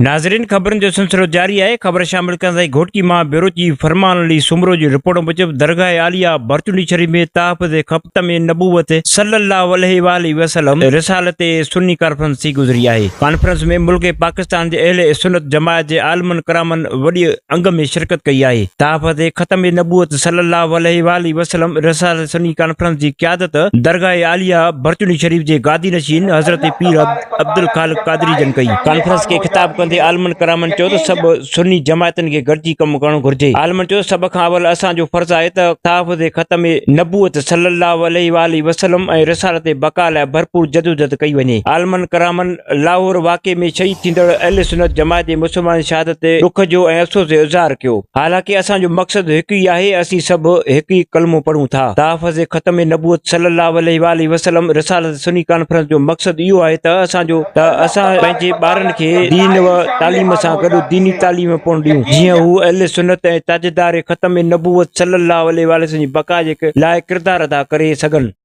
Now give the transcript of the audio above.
नाज़रीन, ख़बरनि जो सिलसिलो जारी है। ख़बर शामिल कंदे घोटकी मां बेरोची फरमान अली सुमरो जी रिपोर्ट मुजिब दरगाह आलिया बरचुनी शरीफ में ताहफ़ुज़ ख़त्म नबूवत सल्लल्लाहु अलैहि वसल्लम रिसालत सुन्नी कॉन्फ्रेंस थी गुज़री है। कॉन्फ्रेंस में मुल्क पाकिस्तान के अहले सुन्नत जमात के आलमन करामन वॾी अंग में शिरकत कई है। ताहफ़ुज़ ख़त्म नबूवत सल्लल्लाहु अलैहि वसल्लम रिसालत सुन्नी कॉन्फ्रेंस की क़यादत दरगाह आलिया बरचुनी शरीफ के गादी नशीन हज़रत पीर अब्दुल खालिक कादरी जन कई। कॉन्फ्रेंस के खिताब आलमन करामन चो सब सुन्नी जमातन के गॾिजी कम करणु घुर्जे। आलमन चो सब खां अवल असांजो फर्ज़ आहे त ताहफ़ुज़ ख़त्म नबूवत सल्लल्लाहु अलैहि वसल्लम ऐं रिसालत बका लाइ भरपूर जदोजहद कई वञे। आलमन करामन लाहौर वाक़े में शहीद थींदड़ अहले सुन्नत जमात जे मुसलमान शहादत ते दुख जो ऐं अफ़सोस जो इज़हार कयो। हालांकि असांजो मक़सद हिकु ई आहे, असीं सभु हिकु ई कलमो पढ़ूं था। ताहफ़ुज़ ख़त्म नबूवत सल्लल्लाहु अलैहि वसल्लम रिसालत सुन्नी कॉन्फ्रेंस जो मक़सद इहो आहे त असां पंहिंजे ॿारनि खे दीन व तालीम सां गॾु दीनी तालीम पिणु ॾियूं, जीअं हू अहले सुन्नत ऐं ताजदार ख़त्म नबूवत सल्लल्लाहु अलैहि वसल्लम जी बका जे लाइ किरदार अदा करे सघनि।